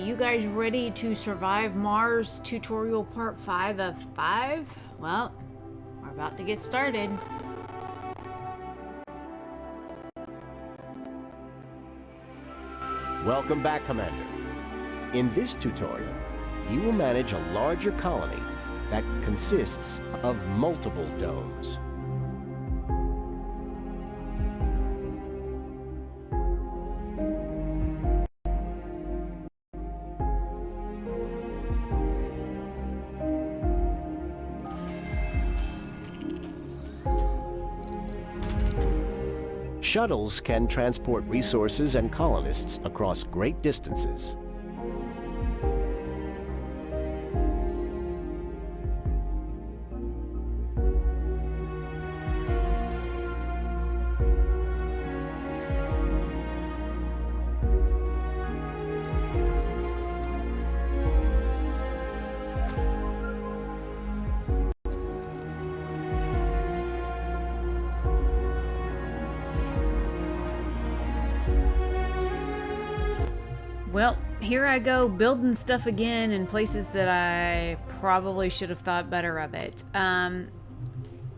you guys ready to survive Mars tutorial part 5 of 5? Well, we're about to get started. Welcome back, Commander. In this tutorial, you will manage a larger colony that consists of multiple domes. Shuttles can transport resources and colonists across great distances. Well, here I go building stuff again in places that I probably should have thought better of it.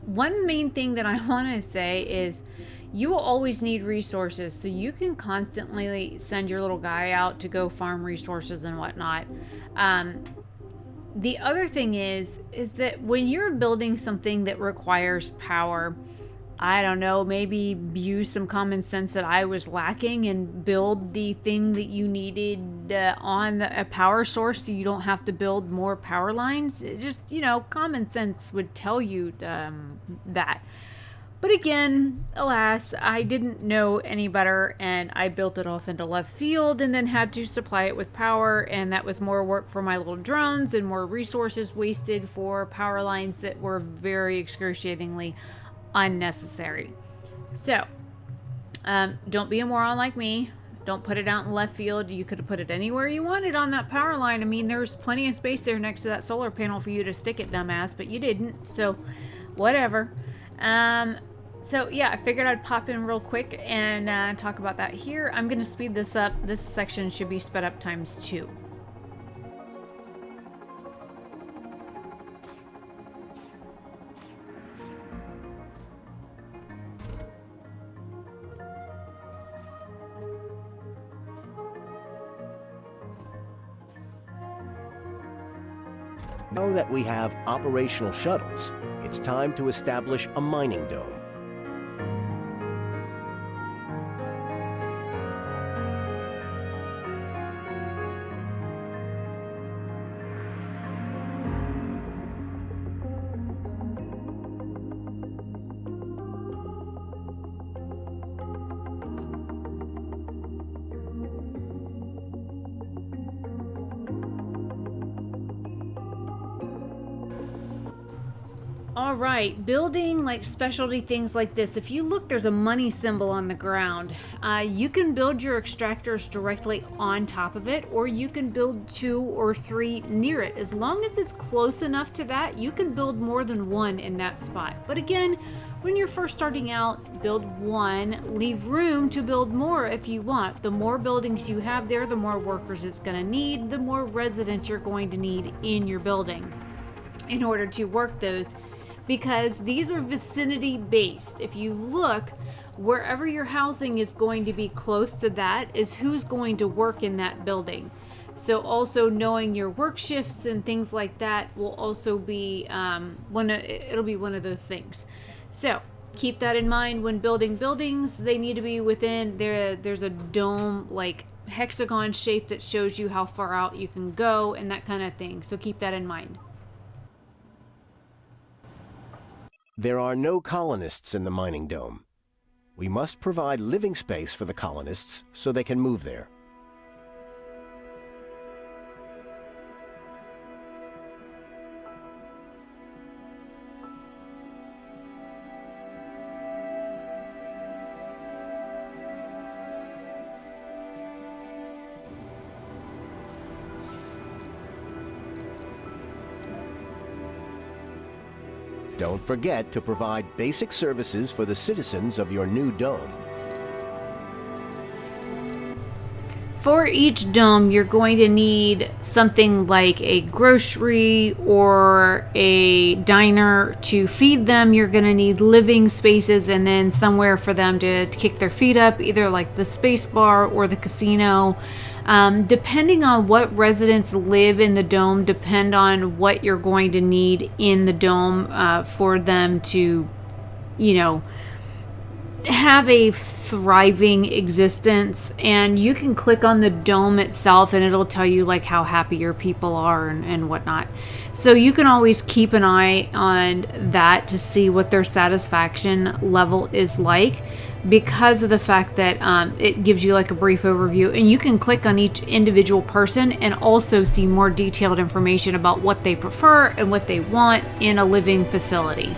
One main thing that I want to say is you will always need resources, so you can constantly send your little guy out to go farm resources and whatnot. The other thing is that when you're building something that requires power, I don't know, maybe use some common sense that I was lacking and build the thing that you needed on a power source so you don't have to build more power lines. It just, common sense would tell you that. But again, alas, I didn't know any better and I built it off into left field and then had to supply it with power, and that was more work for my little drones and more resources wasted for power lines that were very excruciatingly unnecessary. So don't be a moron like me. Don't put it out in left field. You could have put it anywhere you wanted on that power line. I mean, there's plenty of space there next to that solar panel for you to stick it, dumbass, but you didn't, so whatever. So yeah, I figured I'd pop in real quick and talk about that here. I'm gonna speed this up. This section should be sped up ×2. Now that we have operational shuttles, it's time to establish a mining dome. Alright, building like specialty things like this. If you look, there's a money symbol on the ground. You can build your extractors directly on top of it, or you can build 2 or 3 near it. As long as it's close enough to that, you can build more than 1 in that spot. But again, when you're first starting out, build 1, leave room to build more if you want. The more buildings you have there, the more workers it's going to need, the more residents you're going to need in your building in order to work those. Because these are vicinity based. If you look, wherever your housing is going to be close to that is who's going to work in that building. So also knowing your work shifts and things like that will also be it'll be one of those things. So keep that in mind when building buildings. They need to be within there's a dome like hexagon shape that shows you how far out you can go and that kind of thing. So keep that in mind. There are no colonists in the mining dome. We must provide living space for the colonists so they can move there. Don't forget to provide basic services for the citizens of your new dome. For each dome, you're going to need something like a grocery or a diner to feed them. You're going to need living spaces and then somewhere for them to kick their feet up, either like the space bar or the casino. Depending on what residents live in the dome, depend on what you're going to need in the dome for them to, you know, have a thriving existence. And you can click on the dome itself and it'll tell you like how happy your people are and whatnot. So you can always keep an eye on that to see what their satisfaction level is like, because of the fact that it gives you like a brief overview, and you can click on each individual person and also see more detailed information about what they prefer and what they want in a living facility.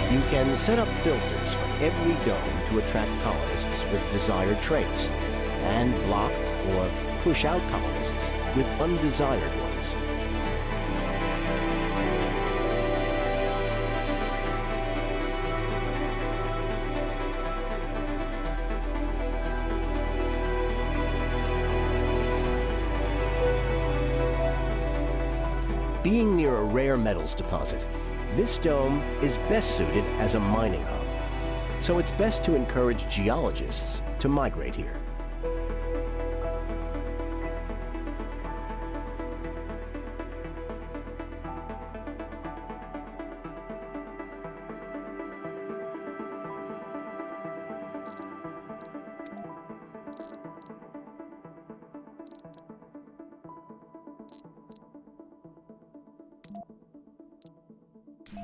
You can set up filters for every dome to attract colonists with desired traits, and block or push out colonists with undesired ones. Being near a rare metals deposit, this dome is best suited as a mining hub, so it's best to encourage geologists to migrate here.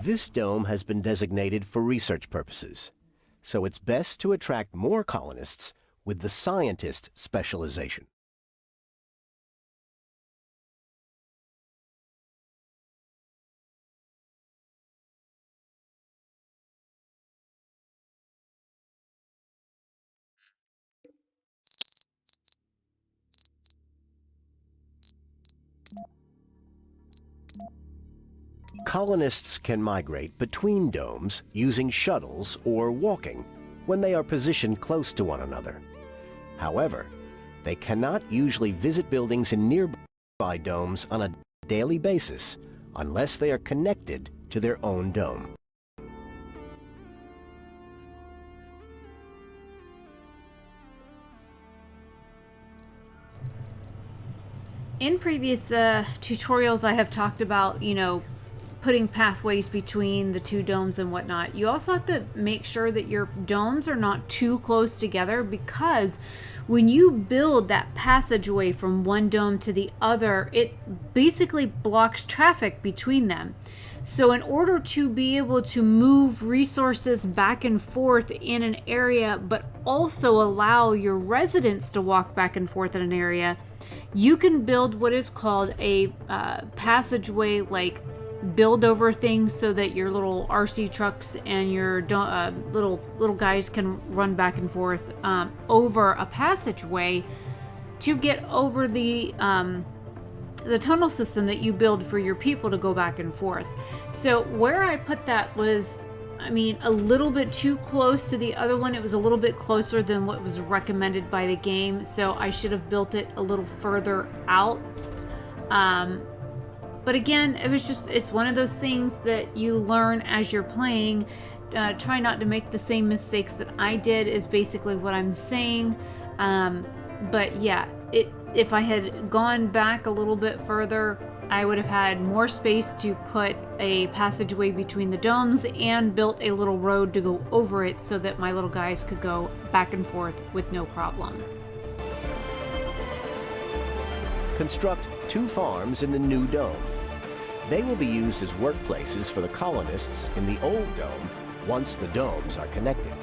This dome has been designated for research purposes, so it's best to attract more colonists with the scientist specialization. Colonists can migrate between domes using shuttles or walking when they are positioned close to one another. However, they cannot usually visit buildings in nearby domes on a daily basis unless they are connected to their own dome. In previous tutorials, I have talked about, putting pathways between the two domes and whatnot. You also have to make sure that your domes are not too close together, because when you build that passageway from one dome to the other, it basically blocks traffic between them. So in order to be able to move resources back and forth in an area, but also allow your residents to walk back and forth in an area, you can build what is called a passageway, like build over things, so that your little RC trucks and your little guys can run back and forth over a passageway to get over the tunnel system that you build for your people to go back and forth. So where I put that was, a little bit too close to the other one. It was a little bit closer than what was recommended by the game, so I should have built it a little further out. But again, it's one of those things that you learn as you're playing. Try not to make the same mistakes that I did, is basically what I'm saying. But yeah, if I had gone back a little bit further, I would have had more space to put a passageway between the domes and built a little road to go over it so that my little guys could go back and forth with no problem. Construct 2 farms in the new dome. They will be used as workplaces for the colonists in the old dome once the domes are connected.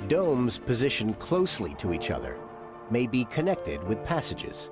Domes positioned closely to each other may be connected with passages.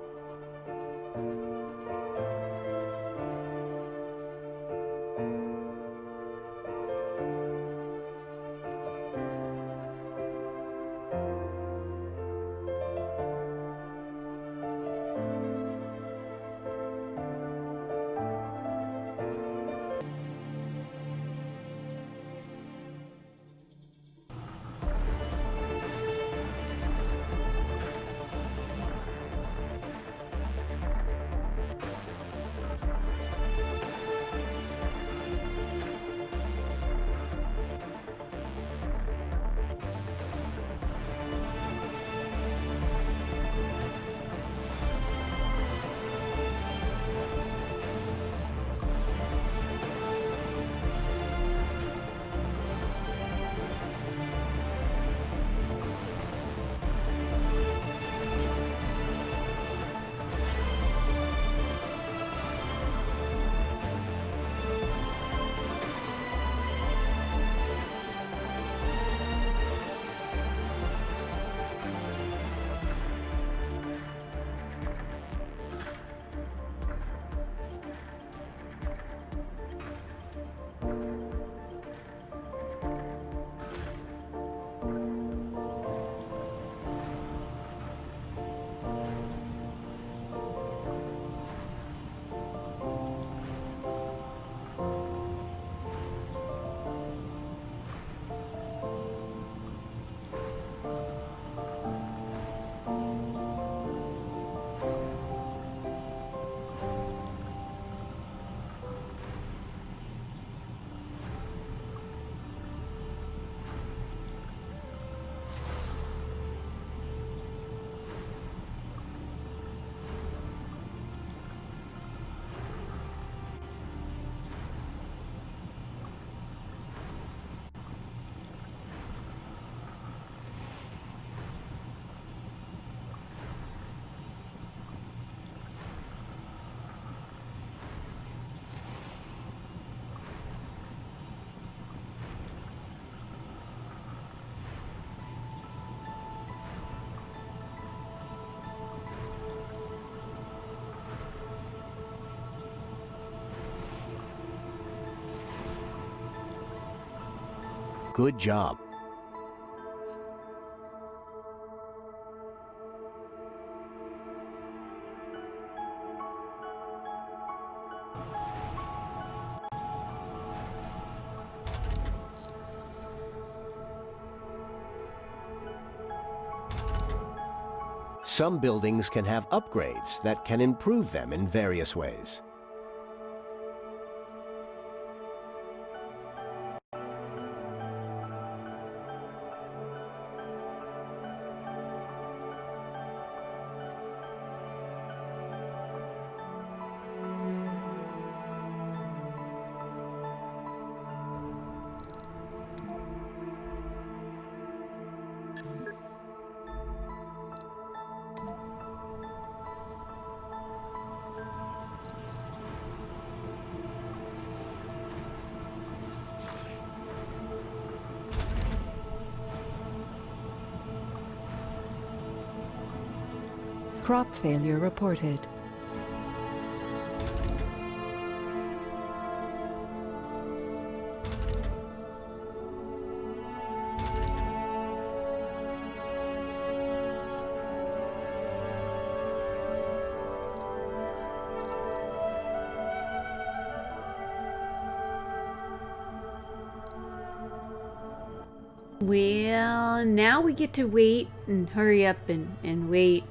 Good job. Some buildings can have upgrades that can improve them in various ways. Crop failure reported. Well, now we get to wait and hurry up and wait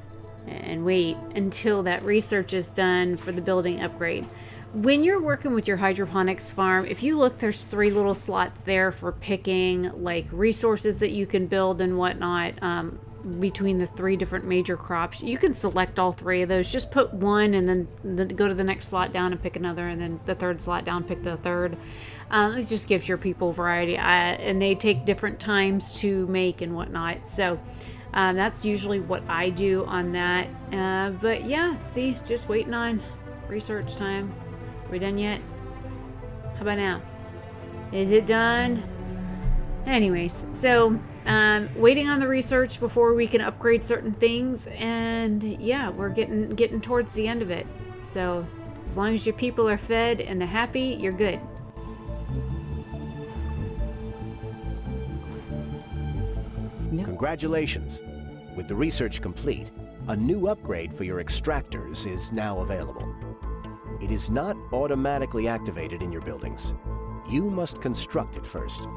and wait until that research is done for the building upgrade. When you're working with your hydroponics farm, if you look, there's 3 little slots there for picking like resources that you can build and whatnot between the 3 different major crops. You can select all 3 of those. Just put one and then go to the next slot down and pick another, and then the 3rd slot down, pick the 3rd. It just gives your people variety, and they take different times to make and whatnot. So that's usually what I do on that. But yeah, see, just waiting on research time. Are we done yet? How about now? Is it done? Anyways, so Waiting on the research before we can upgrade certain things, and yeah, we're getting towards the end of it. So as long as your people are fed and they're happy, you're good. Congratulations! With the research complete, a new upgrade for your extractors is now available. It is not automatically activated in your buildings. You must construct it first.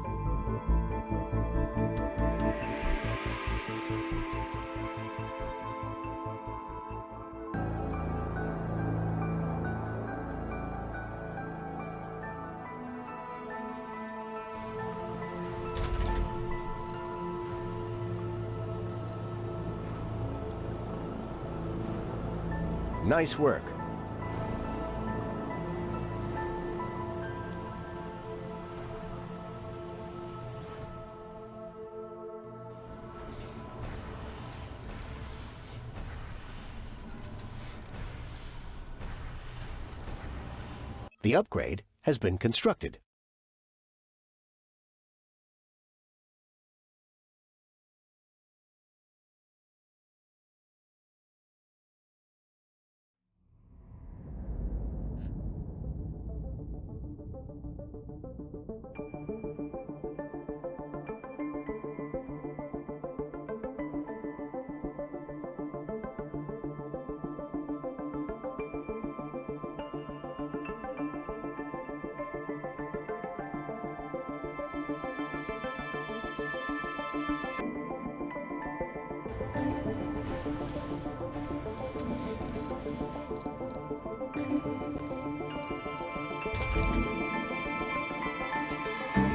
Nice work. The upgrade has been constructed.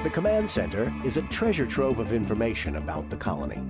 The command center is a treasure trove of information about the colony.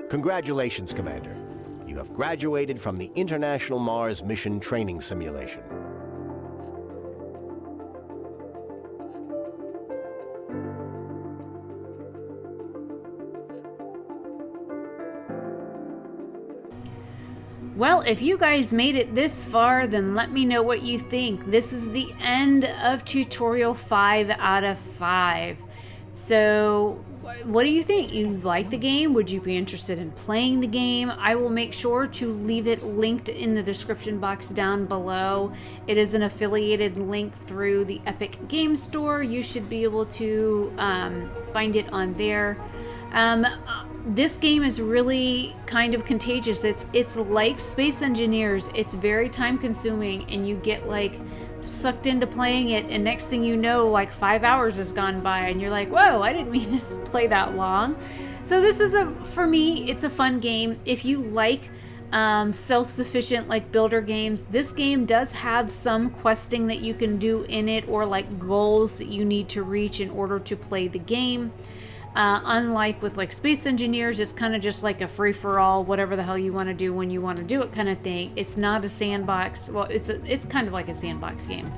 Congratulations, Commander. You have graduated from the International Mars Mission Training Simulation. Well, if you guys made it this far, then let me know what you think. This is the end of tutorial 5 out of 5. So what do you think? You like the game? Would you be interested in playing the game? I will make sure to leave it linked in the description box down below. It is an affiliated link through the Epic Game Store. You should be able to find it on there. This game is really kind of contagious. It's like Space Engineers. It's very time consuming, and you get like sucked into playing it, and next thing you know, like 5 hours has gone by and you're like, whoa, I didn't mean to play that long. So this is for me, it's a fun game. If you like self-sufficient like builder games, this game does have some questing that you can do in it, or like goals that you need to reach in order to play the game. Unlike with like Space Engineers, it's kind of just like a free-for-all, whatever the hell you want to do when you want to do it kind of thing. It's not a sandbox. Well, it's kind of like a sandbox game.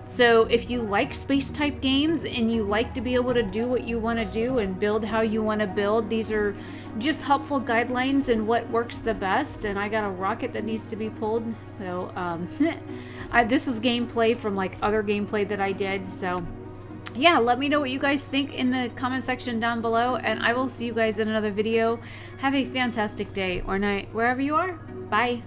So if you like space-type games and you like to be able to do what you want to do and build how you want to build, these are just helpful guidelines and what works the best. And I got a rocket that needs to be pulled. So this is gameplay from like other gameplay that I did. So yeah, let me know what you guys think in the comment section down below, and I will see you guys in another video. Have a fantastic day or night wherever you are. Bye.